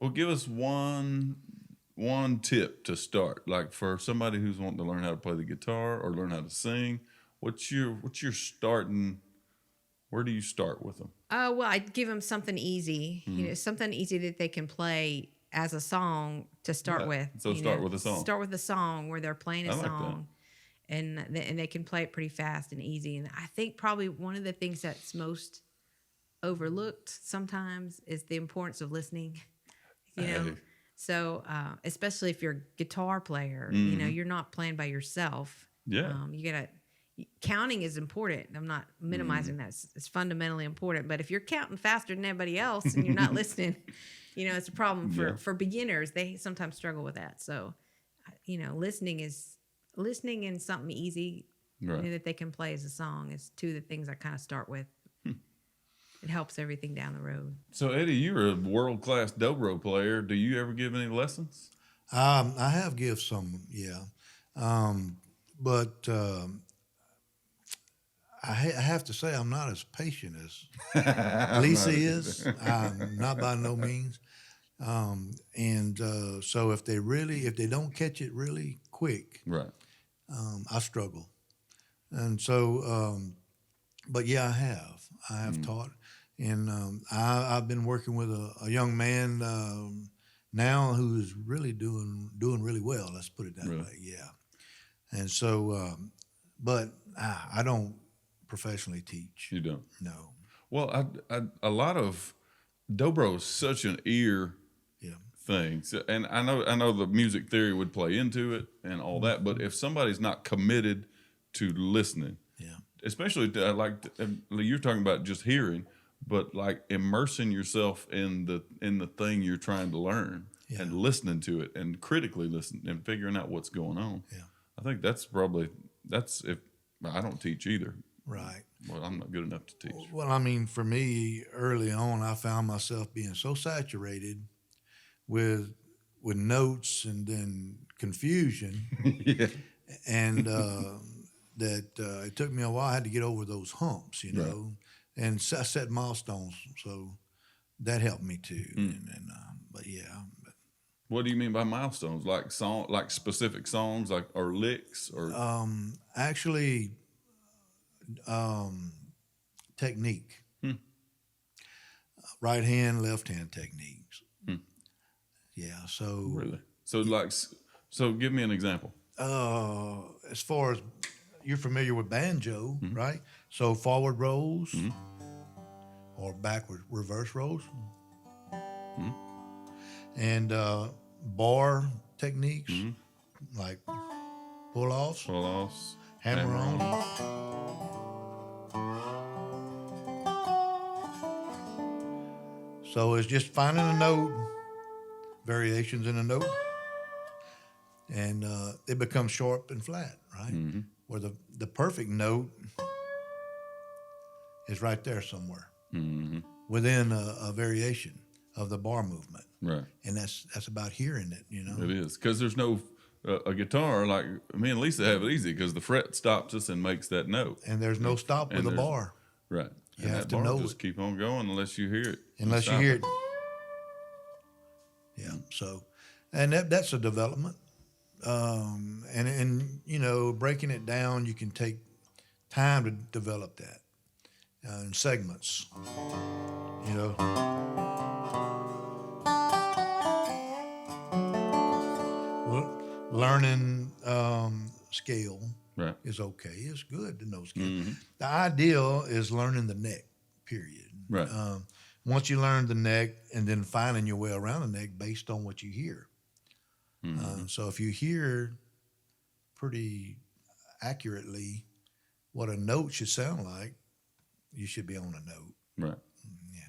Well, give us one tip to start. Like for somebody who's wanting to learn how to play the guitar or learn how to sing, what's your starting? Where do you start with them? Well, I'd give them something easy, Mm-hmm. something easy that they can play as a song to start Right. with. So start with a song. Start with a song where they're playing a I like that. song, and they can play it pretty fast and easy. And I think probably one of the things that's most overlooked sometimes is the importance of listening. You know, Hey. so especially if you're a guitar player, Mm-hmm. you're not playing by yourself. Yeah. You gotta counting is important. I'm not Mm-hmm. minimizing that. It's fundamentally important. But if you're counting faster than everybody else and you're not listening, it's a problem Yeah. for beginners. They sometimes struggle with that. So, listening and something easy Right. that they can play as a song is two of the things I kind of start with. It helps everything down the road. So Eddie, you're a world class dobro player. Do you ever give any lessons? I have give some, yeah, but I have to say I'm not as patient as I'm Lisa not is. either. Not by no means. And so if they don't catch it really quick, Right. I struggle. And so, but yeah, I have Mm. taught, and I've been working with a young man now who's really doing really well. Let's put it that Really? way. Yeah. And so, but I don't professionally teach. You don't. No. Well, a lot of dobro is such an ear Yeah. thing, so, and I know the music theory would play into it and all that, but if somebody's not committed to listening, Yeah. especially you're talking about just hearing, but like immersing yourself in the thing you're trying to learn Yeah. and listening to it and critically listening and figuring out what's going on. Yeah. I think that's if I don't teach either. Right. Well, I'm not good enough to teach. Well, I mean, for me, early on, I found myself being so saturated with notes and then confusion, Yeah. and that it took me a while. I had to get over those humps, Right. and I set milestones. So that helped me too. Mm. But yeah, What do you mean by milestones? Like specific songs, like or licks, or actually, technique, Hmm. right hand, left hand techniques. Hmm. Yeah. So really? So give me an example. as far as you're familiar with banjo, Mm-hmm. right? So forward rolls Mhm. or backward reverse rolls, Mhm. and bar techniques Mhm. like pull offs, Pull offs, hammer on. So it's just finding a note, variations in a note, and it becomes sharp and flat, right? Mm-hmm. Where the perfect note is right there somewhere Mm-hmm. within a variation of the bar movement, Right. and that's about hearing it. It is because there's no a guitar like me and Lisa have it easy because the fret stops us and makes that note. And there's no stop with And a there's- bar Right. You and have that to bar know just it. keep on going unless you hear it. unless you Stop hear it. Yeah. So, and that's a development, and breaking it down, you can take time to develop that in segments. You know, learning scale Right. is okay. It's good to know scale. Mm-hmm. The ideal is learning the neck. Period. Right. Once you learn the neck, and then finding your way around the neck based on what you hear. Mm-hmm. So if you hear pretty accurately what a note should sound like, you should be on a note. Right. Yeah.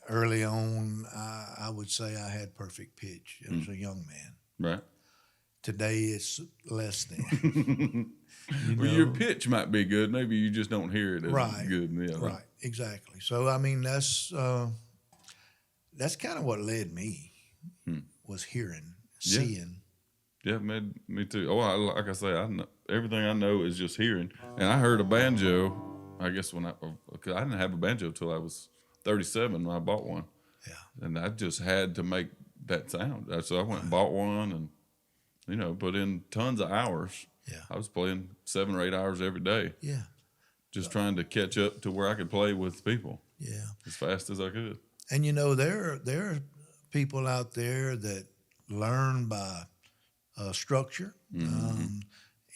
Early on, I would say I had perfect pitch as a young man. Right. Today, it's less than. Well, your pitch might be good. Maybe you just don't hear it as Right. good. Yeah. Right, exactly. So I mean, that's kind of what led me was hearing, Yeah. seeing. Yeah, me too. Oh, like I say, I know, everything I know is just hearing. And I heard a banjo. I guess cause I didn't have a banjo till I was 37 when I bought one. Yeah. And I just had to make that sound. So I went and bought one and, put in tons of hours. Yeah. I was playing 7 or 8 hours every day, Yeah. just trying to catch up to where I could play with people Yeah. as fast as I could. And there are people out there that learn by structure,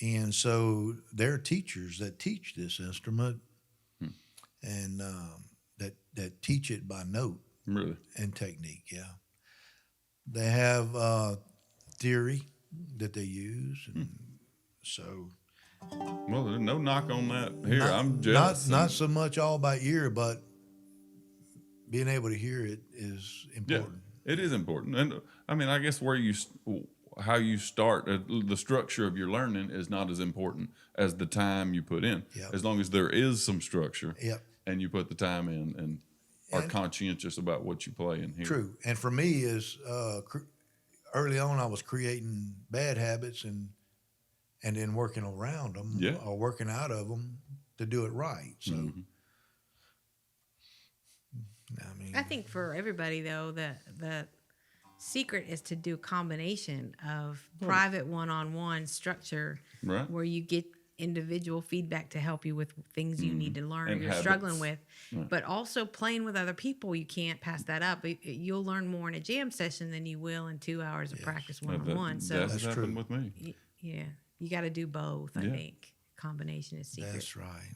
and so there are teachers that teach this instrument, and that teach it by note Really. and technique. Yeah, they have theory that they use, and so Well, there's no knock on that here. not, I'm jealous. not so much all by ear, but being able to hear it is important. It is important. And I mean, I guess how you start, the structure of your learning is not as important as the time you put in. Yep. As long as there is some structure Yep. and you put the time in and are conscientious about what you play and hear. True. And for me, is early on, I was creating bad habits and then working around them or working out of them to do it right. So, I mean, I think for everybody though, the secret is to do a combination of private one-on-one structure, Right. where you get individual feedback to help you with things you need to learn or And you're habits. struggling with, but also playing with other people. You can't pass that up. You'll learn more in a jam session than you will in 2 hours of practice one-on-one. So That's happened with me. yeah, you got to do both. I think combination is secret. that's right.